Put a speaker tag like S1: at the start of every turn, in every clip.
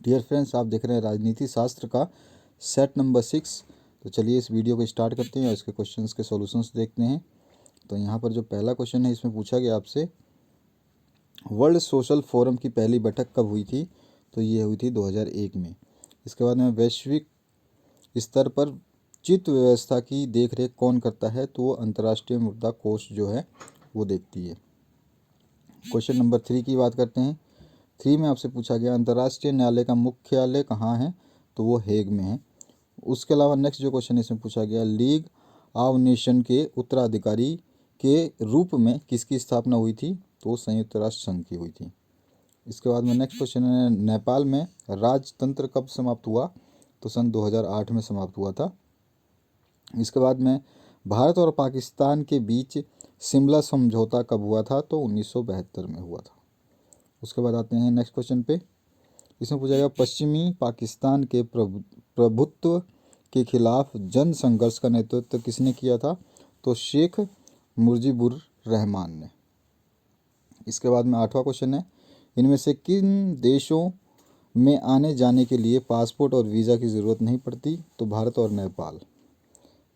S1: Dear friends, आप देख रहे हैं राजनीति शास्त्र का सेट नंबर 6। तो चलिए इस वीडियो को स्टार्ट करते हैं और इसके क्वेश्चंस के सॉल्यूशंस देखते हैं। तो यहाँ पर जो पहला क्वेश्चन है इसमें पूछा गया आपसे, वर्ल्ड सोशल फोरम की पहली बैठक कब हुई थी? तो ये हुई थी 2001 में। इसके बाद में वैश्विक स्तर पर चित्त व्यवस्था की देखरेख कौन करता है? तो वो अंतर्राष्ट्रीय मुद्रा कोष जो है वो देखती है। क्वेश्चन नंबर 3 की बात करते हैं। 3 में आपसे पूछा गया अंतर्राष्ट्रीय न्यायालय का मुख्यालय कहाँ है? तो वो हेग में है। उसके अलावा नेक्स्ट जो क्वेश्चन इसमें पूछा गया, लीग ऑफ नेशन के उत्तराधिकारी के रूप में किसकी स्थापना हुई थी? तो संयुक्त राष्ट्र संघ की हुई थी। इसके बाद में नेक्स्ट क्वेश्चन है, नेपाल में राजतंत्र कब समाप्त हुआ? तो सन 2008 में समाप्त हुआ था। इसके बाद में भारत और पाकिस्तान के बीच शिमला समझौता कब हुआ था? तो 1972 में हुआ था। उसके बाद आते हैं नेक्स्ट क्वेश्चन पे। इसमें पूछा गया, पश्चिमी पाकिस्तान के प्रभुत्व के खिलाफ जन संघर्ष का नेतृत्व किसने किया था? तो शेख मुजीबुर रहमान ने। इसके बाद में 8वां क्वेश्चन है, इनमें से किन देशों में आने जाने के लिए पासपोर्ट और वीज़ा की ज़रूरत नहीं पड़ती? तो भारत और नेपाल।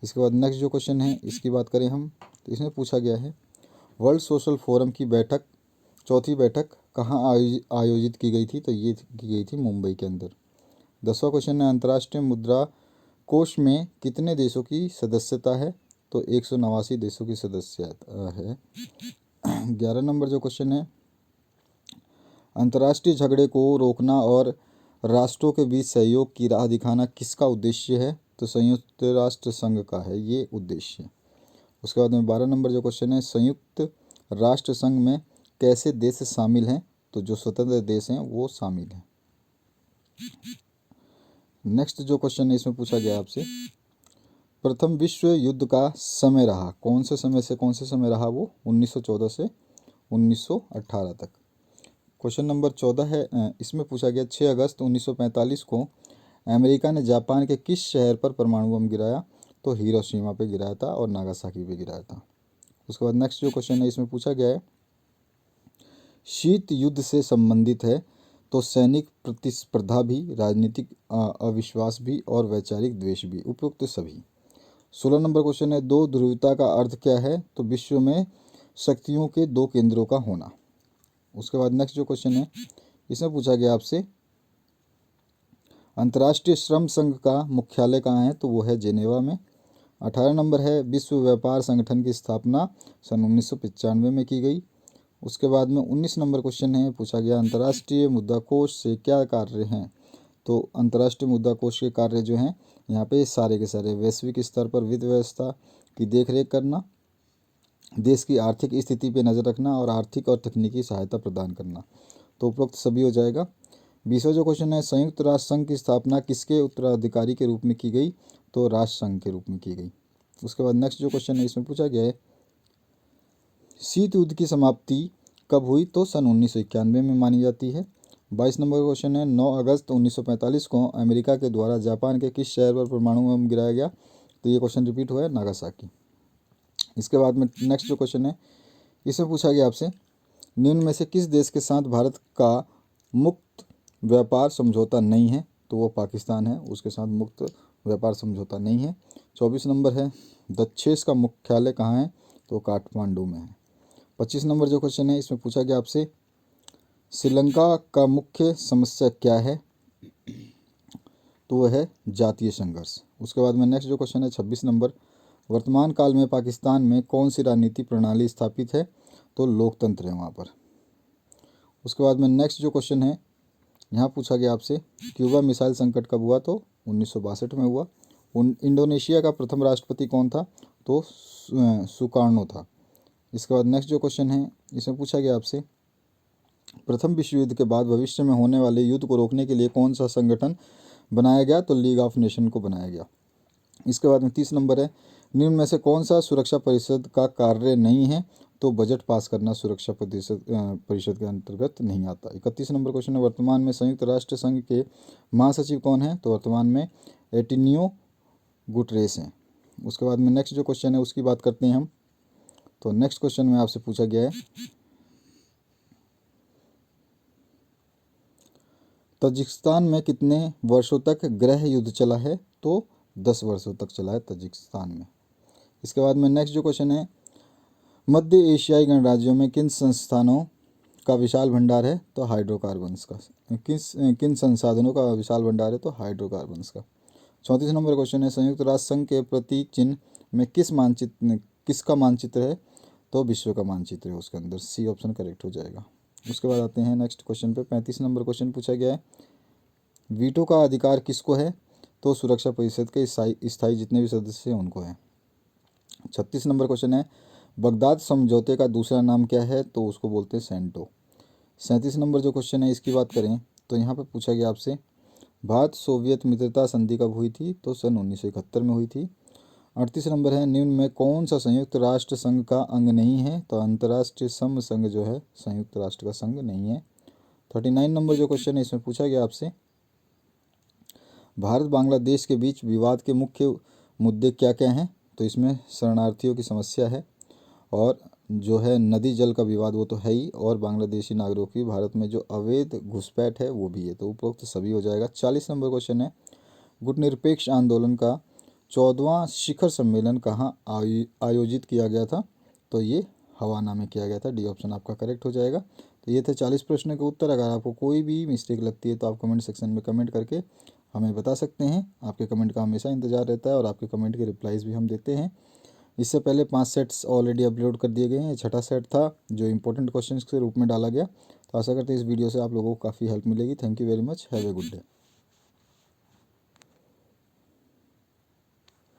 S1: इसके बाद नेक्स्ट जो क्वेश्चन है इसकी बात करें हम, तो इसमें पूछा गया है, वर्ल्ड सोशल फोरम की बैठक, चौथी बैठक कहाँ आयोजित की गई थी? तो ये की गई थी मुंबई के अंदर। 10वां क्वेश्चन है, अंतर्राष्ट्रीय मुद्रा कोष में कितने देशों की सदस्यता है? तो 189 देशों की सदस्यता है। 11 नंबर जो क्वेश्चन है, अंतर्राष्ट्रीय झगड़े को रोकना और राष्ट्रों के बीच सहयोग की राह दिखाना किसका उद्देश्य है? तो संयुक्त राष्ट्र संघ का है ये उद्देश्य। उसके बाद में 12 नंबर जो क्वेश्चन है, संयुक्त राष्ट्र संघ में कैसे देश शामिल हैं? तो जो स्वतंत्र देश हैं वो शामिल हैं। नेक्स्ट जो क्वेश्चन है इसमें पूछा गया आपसे, प्रथम विश्व युद्ध का समय रहा, कौन से समय से कौन से समय रहा? वो 1914 से 1918 तक। क्वेश्चन नंबर 14 है, इसमें पूछा गया 6 अगस्त 1945 को अमेरिका ने जापान के किस शहर पर परमाणु बम गिराया? तो हिरोशिमा पे गिराया था और नागासाकी पे गिराया था। उसके बाद नेक्स्ट जो क्वेश्चन है इसमें पूछा गया है, शीत युद्ध से संबंधित है, तो सैनिक प्रतिस्पर्धा भी, राजनीतिक अविश्वास भी और वैचारिक द्वेष भी, उपयुक्त सभी। 16 नंबर क्वेश्चन है, दो ध्रुवता का अर्थ क्या है? तो विश्व में शक्तियों के दो केंद्रों का होना। उसके बाद नेक्स्ट जो क्वेश्चन है इसमें पूछा गया आपसे, अंतर्राष्ट्रीय श्रम संघ का मुख्यालय कहाँ है? तो वो है जेनेवा में। 18 नंबर है, विश्व व्यापार संगठन की स्थापना सन 1995 में की गई। उसके बाद में 19 नंबर क्वेश्चन है, पूछा गया अंतर्राष्ट्रीय मुद्रा कोष से क्या कार्य हैं? तो अंतर्राष्ट्रीय मुद्रा कोष के कार्य जो हैं यहाँ पे सारे के सारे वैश्विक स्तर पर वित्त व्यवस्था की देखरेख करना, देश की आर्थिक स्थिति पे नज़र रखना और आर्थिक और तकनीकी सहायता प्रदान करना। तो उपरोक्त सभी हो जाएगा। 20वां जो क्वेश्चन है, संयुक्त राष्ट्र संघ की स्थापना किसके उत्तराधिकारी के रूप में की गई? तो राष्ट्र संघ के रूप में की गई। उसके बाद नेक्स्ट जो क्वेश्चन है इसमें पूछा गया है, शीत युद्ध की समाप्ति कब हुई? तो सन 1991 में मानी जाती है। 22 नंबर का क्वेश्चन है, 9 अगस्त 1945 को अमेरिका के द्वारा जापान के किस शहर पर परमाणु बम गिराया गया? तो ये क्वेश्चन रिपीट हुआ है, नागासाकी। इसके बाद में नेक्स्ट जो क्वेश्चन है इसमें पूछा गया आपसे, निम्न में से किस देश के साथ भारत का मुक्त व्यापार समझौता नहीं है? तो वो पाकिस्तान है, उसके साथ मुक्त व्यापार समझौता नहीं है। 24 नंबर है, दक्षेस का मुख्यालय कहाँ है? तो काठमांडू में है। 25 नंबर जो क्वेश्चन है इसमें पूछा गया आपसे, श्रीलंका का मुख्य समस्या क्या है? तो वह है जातीय संघर्ष। उसके बाद में नेक्स्ट जो क्वेश्चन है 26 नंबर, वर्तमान काल में पाकिस्तान में कौन सी राजनीति प्रणाली स्थापित है? तो लोकतंत्र है वहाँ पर। उसके बाद में नेक्स्ट जो क्वेश्चन है यहाँ पूछा गया आपसे, क्यूबा मिसाइल संकट कब हुआ? तो 1962 में हुआ। इंडोनेशिया का प्रथम राष्ट्रपति कौन था? तो सुकार्नो था। इसके बाद नेक्स्ट जो क्वेश्चन है इसमें पूछा गया आपसे, प्रथम विश्व युद्ध के बाद भविष्य में होने वाले युद्ध को रोकने के लिए कौन सा संगठन बनाया गया? तो लीग ऑफ नेशन को बनाया गया। इसके बाद में 30 नंबर है, निम्न में से कौन सा सुरक्षा परिषद का कार्य नहीं है? तो बजट पास करना सुरक्षा परिषद के अंतर्गत नहीं आता। 31 नंबर क्वेश्चन है, वर्तमान में संयुक्त राष्ट्र संघ के महासचिव कौन है? तो वर्तमान में एंटोनियो गुटरेस हैं। उसके बाद में नेक्स्ट जो क्वेश्चन है उसकी बात करते हैं हम। तो नेक्स्ट क्वेश्चन में आपसे पूछा गया है, तजिकिस्तान में कितने वर्षों तक गृह युद्ध चला है? तो 10 वर्षों तक चला है तजिकिस्तान में। इसके बाद में नेक्स्ट जो क्वेश्चन है, मध्य एशियाई गणराज्यों में किन संस्थानों का विशाल भंडार है? तो हाइड्रोकार्बन्स का। किन संसाधनों का विशाल भंडार है? तो हाइड्रोकार्बन्स का। 34 नंबर क्वेश्चन है, संयुक्त राष्ट्र संघ के प्रतीक चिन्ह में किसका मानचित्र है? तो विश्व का मानचित्र है उसके अंदर। सी ऑप्शन करेक्ट हो जाएगा। उसके बाद आते हैं नेक्स्ट क्वेश्चन पे। 35 नंबर क्वेश्चन पूछा गया है, वीटो का अधिकार किसको है? तो सुरक्षा परिषद के स्थायी जितने भी सदस्य हैं उनको है। 36 नंबर क्वेश्चन है, बगदाद समझौते का दूसरा नाम क्या है? तो उसको बोलते हैं सेंटो। 37 नंबर जो क्वेश्चन है इसकी बात करें तो यहाँ पर पूछा गया आपसे, भारत सोवियत मित्रता संधि कब हुई थी? तो सन 1971 में हुई थी। 38 नंबर है, निम्न में कौन सा संयुक्त राष्ट्र संघ का अंग नहीं है? तो अंतर्राष्ट्रीय श्रम संघ जो है संयुक्त राष्ट्र का संघ नहीं है। 39 नंबर जो क्वेश्चन है इसमें पूछा गया आपसे, भारत बांग्लादेश के बीच विवाद के मुख्य मुद्दे क्या क्या हैं? तो इसमें शरणार्थियों की समस्या है और जो है नदी जल का विवाद वो तो है ही, और बांग्लादेशी नागरिकों की भारत में जो अवैध घुसपैठ है वो भी है। तो उपरोक्त सभी हो जाएगा। 40 नंबर क्वेश्चन है, गुटनिरपेक्ष आंदोलन का 14वां शिखर सम्मेलन कहाँ आयोजित किया गया था? तो ये हवाना में किया गया था। डी ऑप्शन आपका करेक्ट हो जाएगा। तो ये थे 40 प्रश्नों के उत्तर। अगर आपको कोई भी मिस्टेक लगती है तो आप कमेंट सेक्शन में कमेंट करके हमें बता सकते हैं। आपके कमेंट का हमेशा इंतजार रहता है और आपके कमेंट के रिप्लाईज भी हम देते हैं। इससे पहले 5 सेट्स ऑलरेडी अपलोड कर दिए गए हैं। ये छठा सेट था जो इंपॉर्टेंट क्वेश्चंस के रूप में डाला गया। तो आशा करते हैं इस वीडियो से आप लोगों को काफ़ी हेल्प मिलेगी। Thank you very much. Have a good day.